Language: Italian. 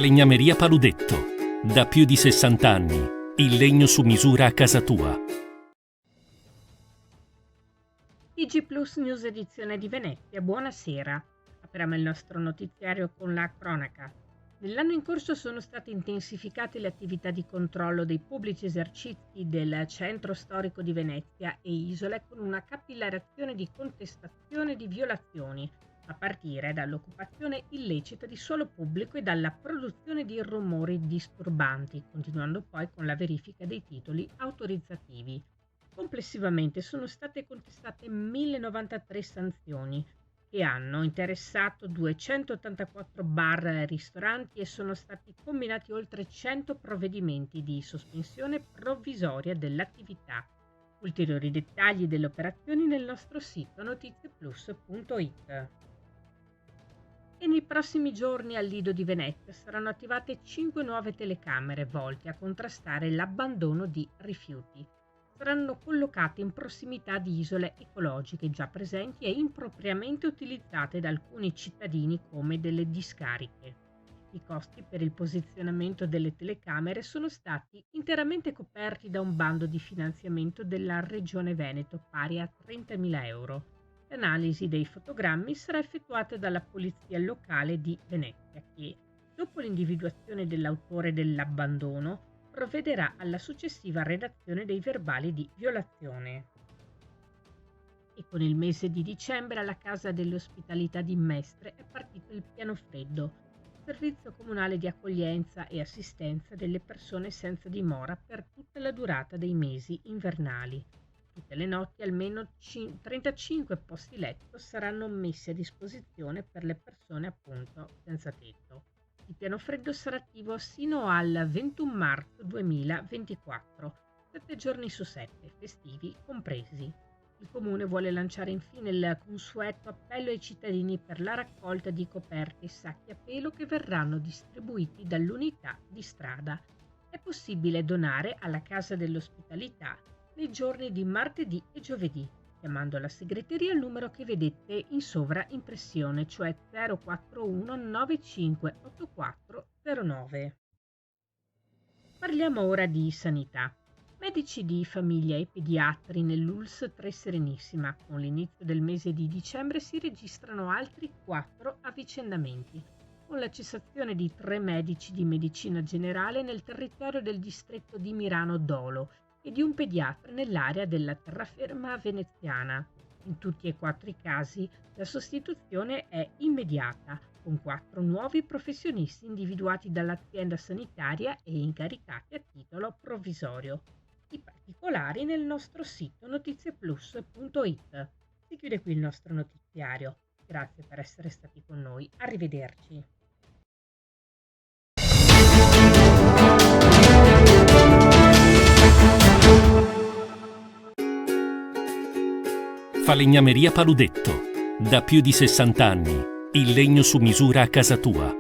Falegnameria Paludetto. Da più di 60 anni. Il legno su misura a casa tua. TG Plus News edizione di Venezia, buonasera. Apriamo il nostro notiziario con la cronaca. Nell'anno in corso sono state intensificate le attività di controllo dei pubblici esercizi del centro storico di Venezia e isole con una capillarizzazione di contestazione di violazioni, a partire dall'occupazione illecita di suolo pubblico e dalla produzione di rumori disturbanti, continuando poi con la verifica dei titoli autorizzativi. Complessivamente sono state contestate 1093 sanzioni che hanno interessato 284 bar e ristoranti e sono stati combinati oltre 100 provvedimenti di sospensione provvisoria dell'attività. Ulteriori dettagli delle operazioni nel nostro sito notizieplus.it. E nei prossimi giorni al Lido di Venezia saranno attivate 5 nuove telecamere volte a contrastare l'abbandono di rifiuti. Saranno collocate in prossimità di isole ecologiche già presenti e impropriamente utilizzate da alcuni cittadini come delle discariche. I costi per il posizionamento delle telecamere sono stati interamente coperti da un bando di finanziamento della Regione Veneto pari a 30.000 euro. L'analisi dei fotogrammi sarà effettuata dalla Polizia Locale di Venezia che, dopo l'individuazione dell'autore dell'abbandono, provvederà alla successiva redazione dei verbali di violazione. E con il mese di dicembre alla Casa dell'Ospitalità di Mestre è partito il Piano Freddo, servizio comunale di accoglienza e assistenza delle persone senza dimora per tutta la durata dei mesi invernali. Tutte le notti almeno 35 posti letto saranno messi a disposizione per le persone appunto senza tetto. Il piano freddo sarà attivo sino al 21 marzo 2024, 7 giorni su 7, festivi compresi. Il Comune vuole lanciare infine il consueto appello ai cittadini per la raccolta di coperte e sacchi a pelo che verranno distribuiti dall'unità di strada. È possibile donare alla Casa dell'Ospitalità nei giorni di martedì e giovedì, chiamando la segreteria al numero che vedete in sovraimpressione, cioè 041 958409. Parliamo ora di sanità. Medici di famiglia e pediatri nell'ULSS 3 Serenissima. Con l'inizio del mese di dicembre si registrano altri 4 avvicendamenti, con la cessazione di 3 medici di medicina generale nel territorio del distretto di Mirano Dolo e di un pediatra nell'area della terraferma veneziana. In tutti e 4 i casi la sostituzione è immediata, con 4 nuovi professionisti individuati dall'azienda sanitaria e incaricati a titolo provvisorio. I particolari nel nostro sito notizieplus.it. Si chiude qui il nostro notiziario. Grazie per essere stati con noi. Arrivederci. Falegnameria Paludetto. Da più di 60 anni. Il legno su misura a casa tua.